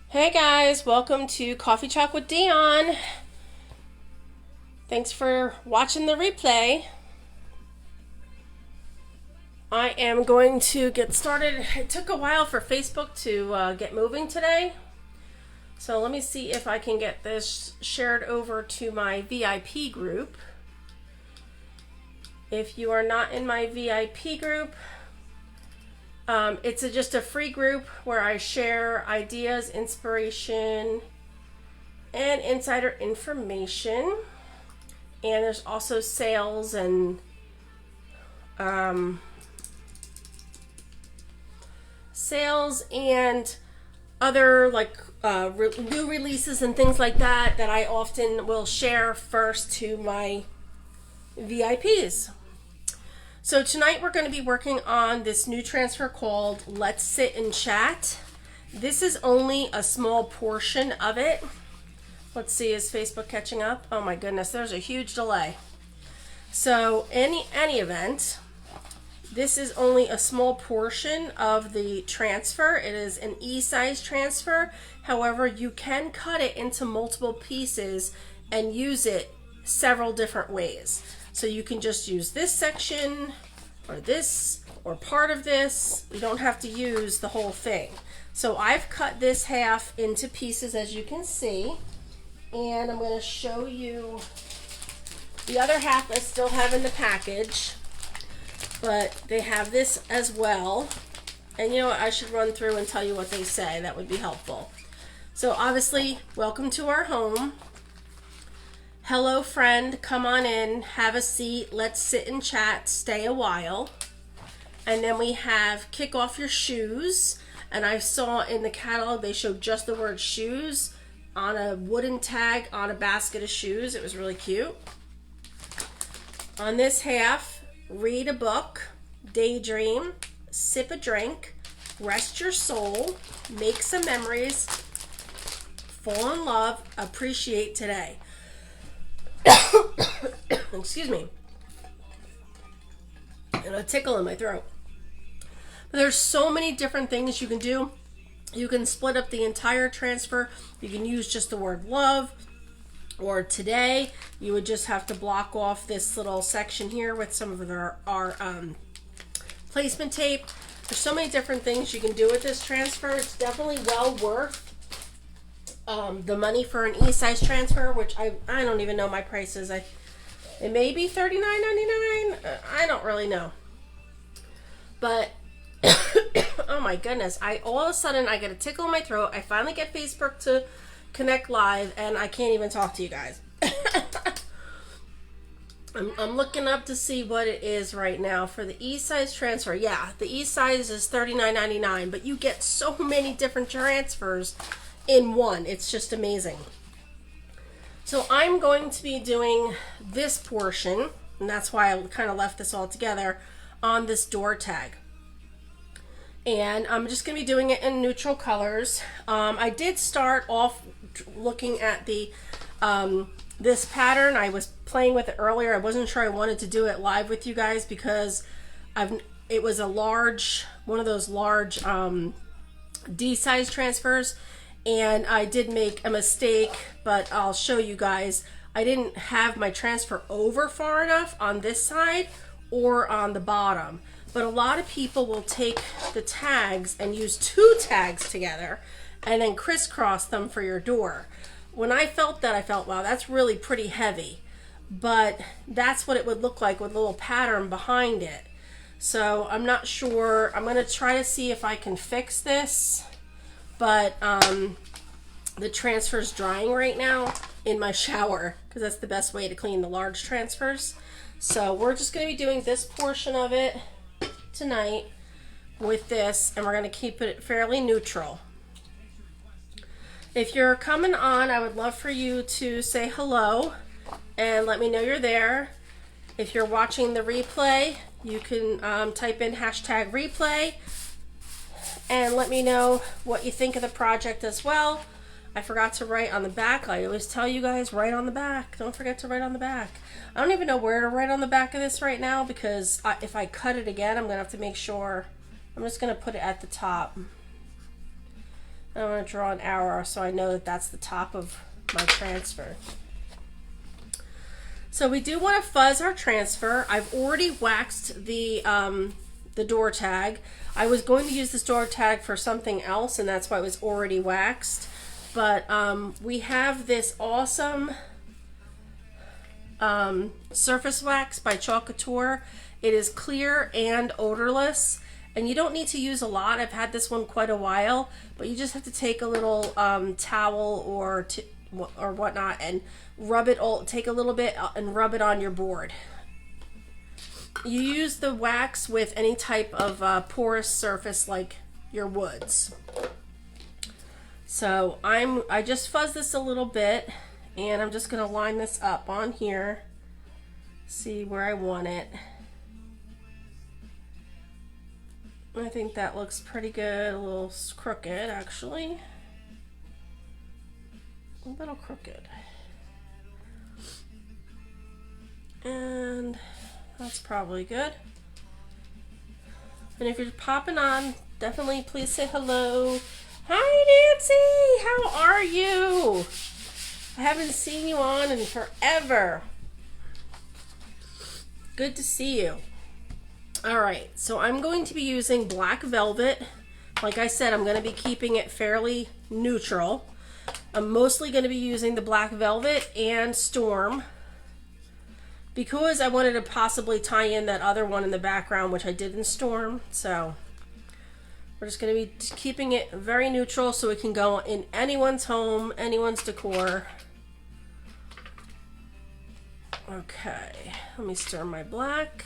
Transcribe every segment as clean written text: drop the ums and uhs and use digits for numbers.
Hey guys, welcome to Coffee Chalk with Dion. Thanks for watching the replay. I am going to get started. It took a while for Facebook to get moving today. So let me see if I can get this shared over to my VIP group. If you are not in my VIP group, it's just a free group where I share ideas, inspiration, and insider information. And there's also sales and other like new releases and things like that I often will share first to my VIPs. So tonight we're going to be working on this new transfer called Let's Sit and Chat. This is only a small portion of it. Let's see, is Facebook catching up? Oh my goodness, there's a huge delay. So any event, this is only a small portion of the transfer. It is an E-size transfer. However, you can cut it into multiple pieces and use it several different ways. So you can just use this section or this or part of this. You don't have to use the whole thing. So I've cut this half into pieces, as you can see, and I'm going to show you the other half I still have in the package, but they have this as well. And you know what, I should run through and tell you what they say. That would be helpful. So obviously, welcome to our home. Hello friend, come on in, have a seat, let's sit and chat, stay a while. And then we have kick off your shoes. And I saw in the catalog they showed just the word shoes on a wooden tag on a basket of shoes. It was really cute. On this half, read a book, daydream, sip a drink, rest your soul, make some memories, fall in love, appreciate today. Excuse me. And a tickle in my throat. But there's so many different things you can do. You can split up the entire transfer. You can use just the word love. Or today, you would just have to block off this little section here with some of our placement tape. There's so many different things you can do with this transfer. It's definitely well worth the money for an E-size transfer, which I don't even know my prices. It may be $39.99. I don't really know. But oh my goodness, all of a sudden I get a tickle in my throat. I finally get Facebook to connect live, and I can't even talk to you guys. I'm looking up to see what it is right now for the E-size transfer. Yeah, the E-size is $39.99, but you get so many different transfers in one. It's just amazing. So I'm going to be doing this portion, and that's why I kind of left this all together, on this door tag. And I'm just going to be doing it in neutral colors. I did start off looking at the this pattern. I was playing with it earlier. I wasn't sure I wanted to do it live with you guys because it was a large, one of those large D-size transfers. And I did make a mistake, but I'll show you guys. I didn't have my transfer over far enough on this side or on the bottom. But a lot of people will take the tags and use two tags together and then crisscross them for your door. When I felt that, I felt, wow, that's really pretty heavy. But that's what it would look like with a little pattern behind it. So I'm not sure. I'm going to try to see if I can fix this. But the transfer's drying right now in my shower because that's the best way to clean the large transfers. So we're just going to be doing this portion of it tonight with this, and we're going to keep it fairly neutral. If you're coming on, I would love for you to say hello and let me know you're there. If you're watching the replay, you can type in hashtag replay and let me know what you think of the project as well. I forgot to write on the back. I always tell you guys, write on the back. Don't forget to write on the back. I don't even know where to write on the back of this right now because if I cut it again, I'm going to have to make sure. I'm just going to put it at the top. I want to draw an arrow so I know that that's the top of my transfer. So we do want to fuzz our transfer. I've already waxed the door tag. I was going to use this door tag for something else, and that's why it was already waxed. But we have this awesome surface wax by Chalk Couture. It is clear and odorless, and you don't need to use a lot. I've had this one quite a while, but you just have to take a little towel or whatnot and rub it all. Take a little bit and rub it on your board. You use the wax with any type of porous surface like your woods. So I just fuzz this a little bit, and I'm just going to line this up on here, see where I want it. I think that looks pretty good. A little crooked, actually. A little crooked. And that's probably good. And if you're popping on, definitely please say hello. Hi, Nancy! How are you? I haven't seen you on in forever. Good to see you. Alright, so I'm going to be using black velvet. Like I said, I'm going to be keeping it fairly neutral. I'm mostly going to be using the black velvet and Storm, because I wanted to possibly tie in that other one in the background, which I did in Storm. So we're just going to be keeping it very neutral so it can go in anyone's home, anyone's decor. Okay, let me stir my black.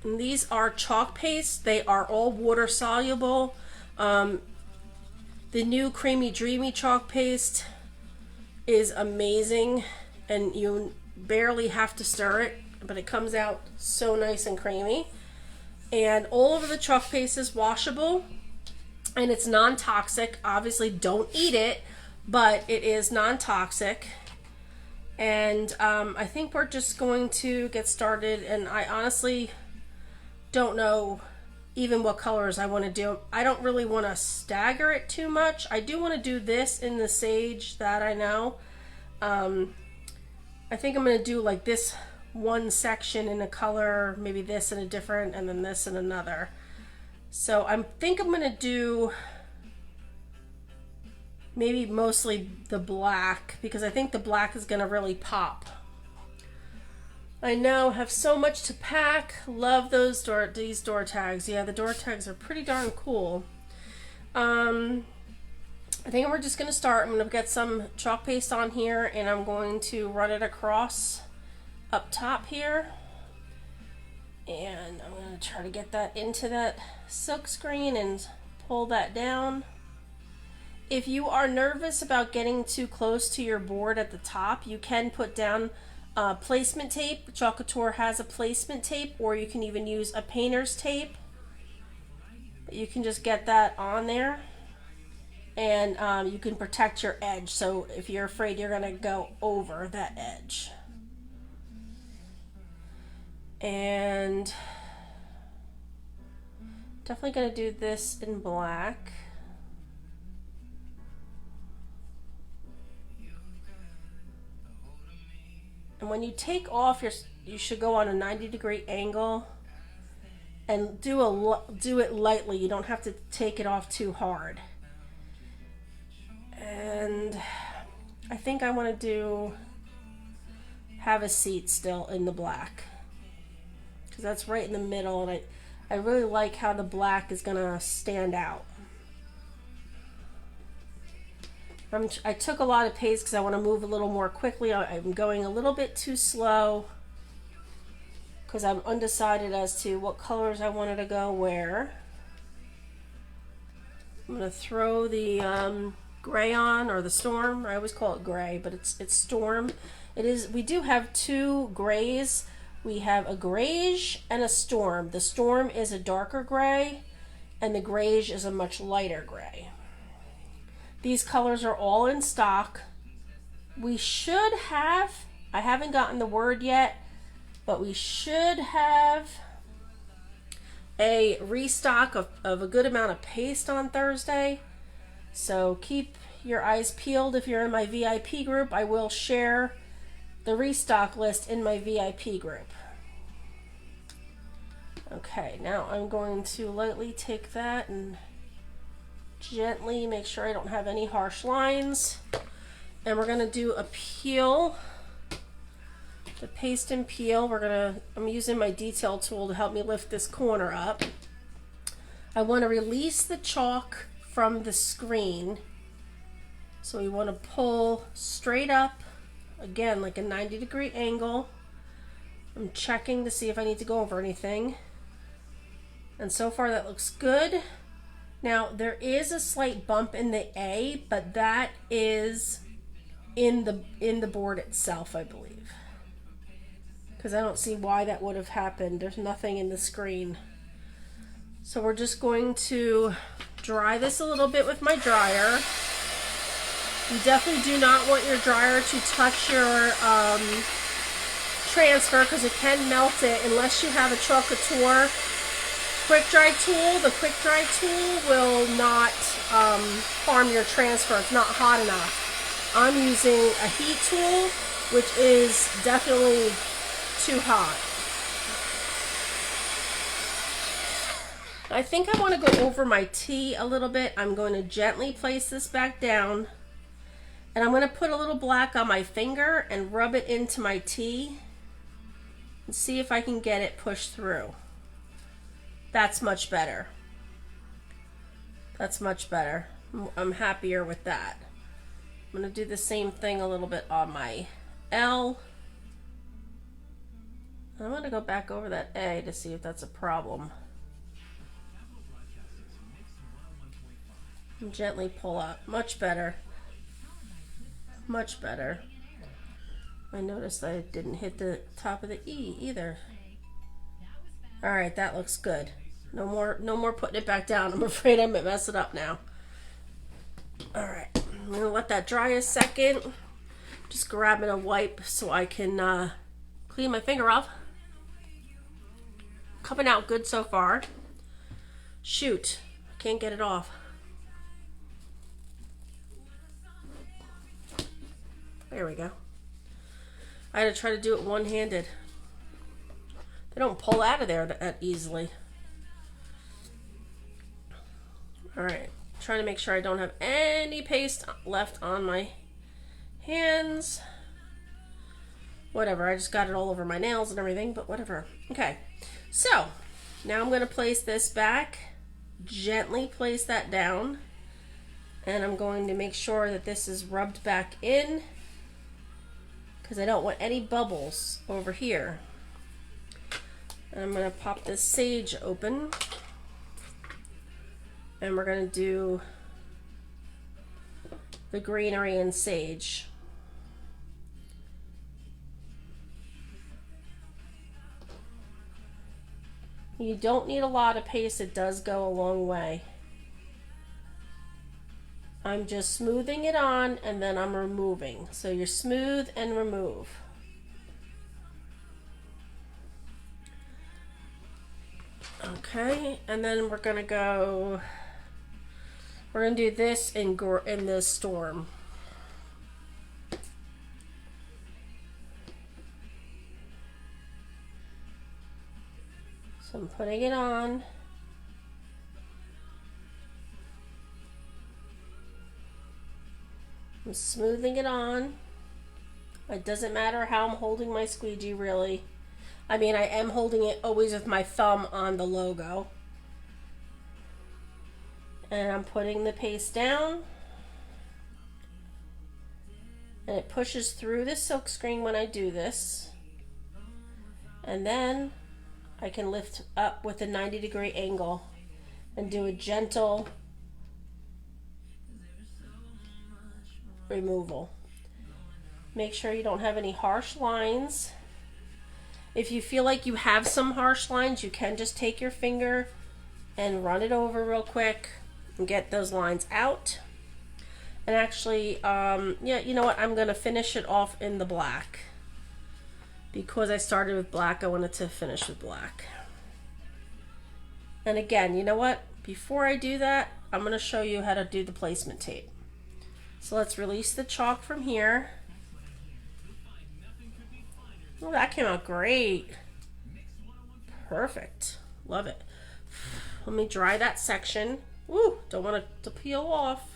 And these are chalk paste. They are all water soluble. The new Creamy Dreamy chalk paste is amazing, and you barely have to stir it, but it comes out so nice and creamy. And all of the chalk paste is washable, and it's non-toxic. Obviously don't eat it, but it is non-toxic. And I think we're just going to get started, and I honestly don't know even what colors I want to do. I don't really want to stagger it too much. I do want to do this in the sage, that I know. I think I'm going to do like this one section in a color, maybe this in a different, and then this in another. So I think I'm going to do maybe mostly the black, because I think the black is going to really pop. I know, have so much to pack. Love these door tags. Yeah, the door tags are pretty darn cool. I think we're just going to start. I'm going to get some chalk paste on here, and I'm going to run it across up top here. And I'm going to try to get that into that silk screen and pull that down. If you are nervous about getting too close to your board at the top, you can put down placement tape. Chalk Couture has a placement tape, or you can even use a painter's tape. You can just get that on there, and you can protect your edge, so if you're afraid you're going to go over that edge. And definitely going to do this in black. And when you take off, you should go on a 90-degree angle and do it lightly. You don't have to take it off too hard. And I think I want to have a seat still in the black, because that's right in the middle, and I really like how the black is going to stand out. I took a lot of paste because I want to move a little more quickly. I'm going a little bit too slow because I'm undecided as to what colors I wanted to go where. I'm going to throw the gray on, or the Storm. I always call it gray, but it's Storm. It is. We do have two grays. We have a grayish and a Storm. The Storm is a darker gray, and the grayish is a much lighter gray. These colors are all in stock. We should have, I haven't gotten the word yet, but we should have a restock of a good amount of paste on Thursday. So keep your eyes peeled if you're in my VIP group. I will share the restock list in my VIP group. Okay, now I'm going to lightly take that and gently make sure I don't have any harsh lines. And we're going to do a peel, the paste and peel. I'm using my detail tool to help me lift this corner up. I want to release the chalk from the screen. So we want to pull straight up, again, like a 90-degree angle. I'm checking to see if I need to go over anything. And so far that looks good. Now there is a slight bump in the A, but that is in the board itself, I believe. Because I don't see why that would have happened. There's nothing in the screen. So we're just going to dry this a little bit with my dryer. You definitely do not want your dryer to touch your transfer because it can melt it unless you have a Chalk Couture quick dry tool. The quick dry tool will not harm your transfer. It's not hot enough. I'm using a heat tool, which is definitely too hot. I think I want to go over my tea a little bit. I'm going to gently place this back down, and I'm going to put a little black on my finger and rub it into my tea and see if I can get it pushed through. That's much better. That's much better. I'm happier with that. I'm going to do the same thing a little bit on my L. I'm going to go back over that A to see if that's a problem. And gently pull up. Much better. Much better. I noticed I didn't hit the top of the E either. Alright, that looks good. No more putting it back down. I'm afraid I might mess it up now. Alright, I'm going to let that dry a second. Just grabbing a wipe so I can clean my finger off. Coming out good so far. Shoot, I can't get it off. There we go. I had to try to do it one-handed. They don't pull out of there that easily. Alright, trying to make sure I don't have any paste left on my hands. Whatever, I just got it all over my nails and everything, but whatever. Okay, so now I'm going to place this back. Gently place that down. And I'm going to make sure that this is rubbed back in, because I don't want any bubbles over here. And I'm going to pop this sage open. And we're going to do the greenery and sage. You don't need a lot of paste. It does go a long way. I'm just smoothing it on and then I'm removing. So you're smooth and remove. Okay, and then we're gonna go. We're gonna do this in the storm. So I'm putting it on. I'm smoothing it on. It doesn't matter how I'm holding my squeegee, really. I mean, I am holding it always with my thumb on the logo. And I'm putting the paste down. And it pushes through the silkscreen when I do this. And then I can lift up with a 90-degree angle and do a gentle removal. Make sure you don't have any harsh lines. If you feel like you have some harsh lines, you can just take your finger and run it over real quick and get those lines out. And actually, yeah, you know what? I'm going to finish it off in the black. Because I started with black, I wanted to finish with black. And again, you know what? Before I do that, I'm going to show you how to do the placement tape. So let's release the chalk from here. Oh, that came out great. Perfect. Love it. Let me dry that section. Woo, don't want it to peel off.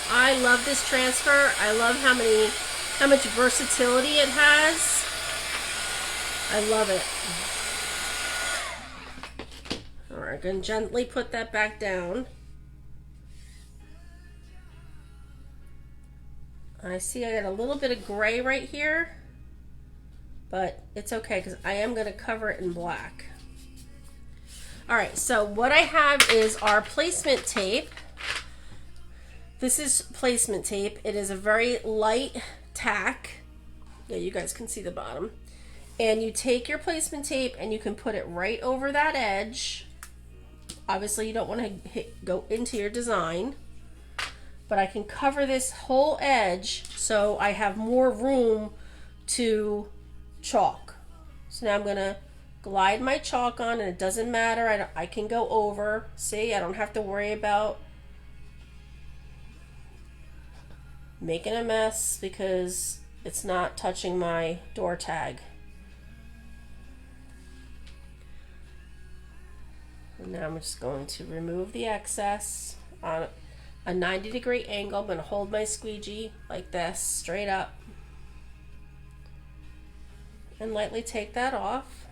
I love this transfer. I love how much versatility it has. I love it. All right, I'm going to gently put that back down. I see I got a little bit of gray right here, but it's okay because I am going to cover it in black. All right, so what I have is our placement tape. This is placement tape. It is a very light tack. Yeah, you guys can see the bottom. And you take your placement tape and you can put it right over that edge. Obviously, you don't want to go into your design, but I can cover this whole edge so I have more room to chalk. So now I'm going to glide my chalk on, and it doesn't matter. I can go over. See, I don't have to worry about making a mess because it's not touching my door tag. And now I'm just going to remove the excess on a 90-degree angle. I'm going to hold my squeegee like this, straight up, and lightly take that off.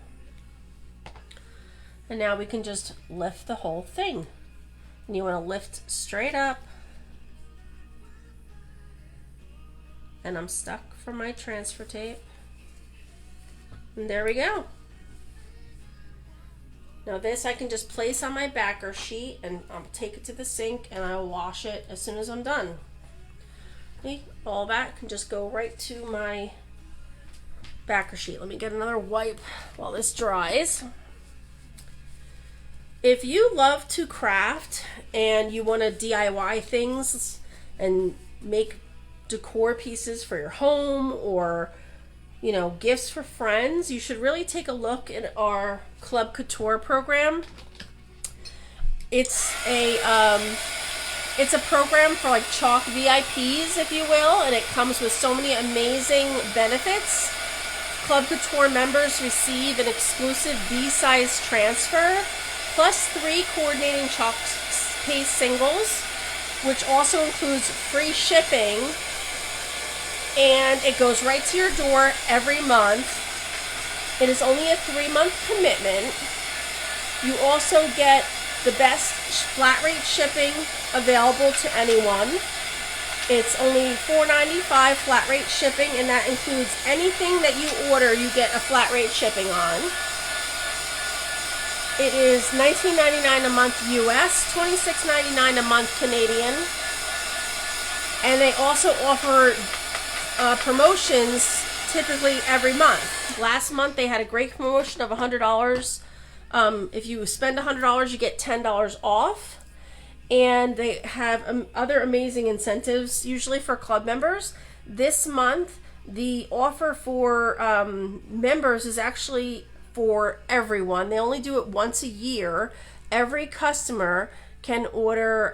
And now we can just lift the whole thing. And you want to lift straight up. And I'm stuck for my transfer tape. And there we go. Now this I can just place on my backer sheet, and I'll take it to the sink and I'll wash it as soon as I'm done. See, all that can just go right to my backer sheet. Let me get another wipe while this dries. If you love to craft and you want to DIY things and make decor pieces for your home, or gifts for friends, you should really take a look at our Chalk Couture program. It's a program for like chalk VIPs, if you will, and it comes with so many amazing benefits. Chalk Couture members receive an exclusive B-size transfer, plus 3 coordinating chalk paste singles, which also includes free shipping. And it goes right to your door every month. It is only a 3-month commitment. You also get the best flat rate shipping available to anyone. It's only $4.95 flat rate shipping, and that includes anything that you order, you get a flat rate shipping on. It is $19.99 a month US, $26.99 a month Canadian. And they also offer promotions typically every month. Last month they had a great promotion of $100. If you spend $100, you get $10 off. And they have other amazing incentives, usually for club members. This month, the offer for members is actually for everyone. They only do it once a year. Every customer can order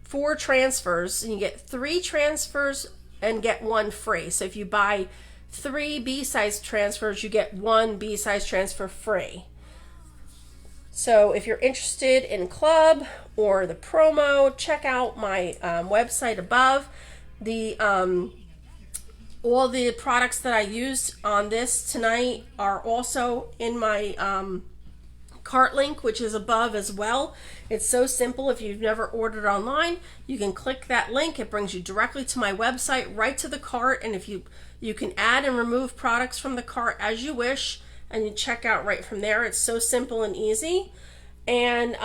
4 transfers, and you get 3 transfers and get 1 free. So if you buy 3 B-size transfers, you get 1 B-size transfer free. So if you're interested in club or the promo, check out my website above. All the products that I used on this tonight are also in my cart link, which is above as well. It's so simple. If you've never ordered online, you can click that link. It brings you directly to my website, right to the cart, and if you can add and remove products from the cart as you wish, and you check out right from there. It's so simple and easy. And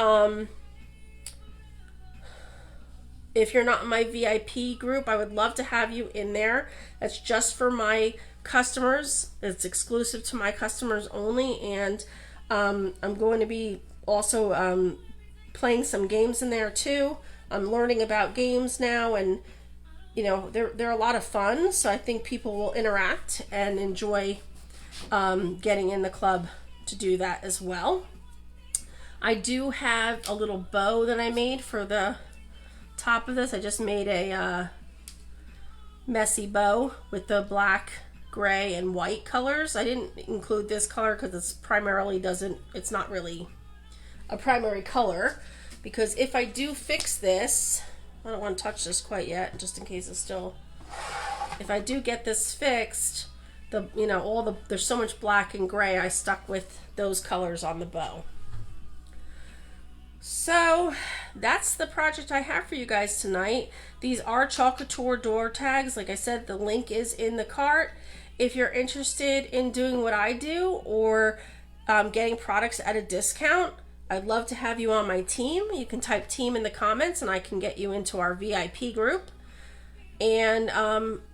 if you're not in my VIP group, I would love to have you in there. That's just for my customers. It's exclusive to my customers only. And I'm going to be also playing some games in there too. I'm learning about games now, and you know, they're a lot of fun. So I think people will interact and enjoy getting in the club to do that as well. I do have a little bow that I made for the top of this. I just made a messy bow with the black, gray, and white colors. I didn't include this color because it's not really a primary color, because if I do fix this, I don't want to touch this quite yet, just in case it's still, if I do get this fixed, there's so much black and gray, I stuck with those colors on the bow. So that's the project I have for you guys tonight. These are Chalk Couture door tags. Like I said, the link is in the cart. If you're interested in doing what I do, or getting products at a discount, I'd love to have you on my team. You can type team in the comments and I can get you into our VIP group. And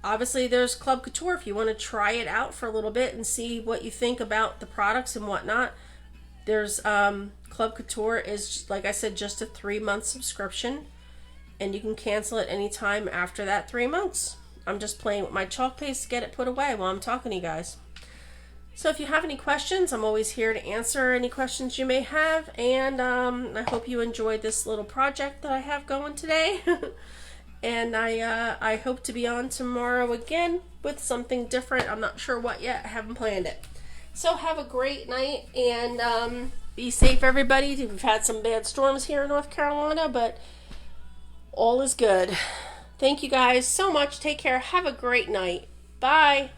obviously there's Club Couture if you want to try it out for a little bit and see what you think about the products and whatnot. There's Club Couture is, like I said, just a 3-month subscription, and you can cancel it anytime after that 3 months. I'm just playing with my chalk paste to get it put away while I'm talking to you guys. So if you have any questions, I'm always here to answer any questions you may have, and I hope you enjoyed this little project that I have going today. And I hope to be on tomorrow again with something different. I'm not sure what yet. I haven't planned it. So have a great night, and be safe, everybody. We've had some bad storms here in North Carolina, but all is good. Thank you guys so much. Take care. Have a great night. Bye.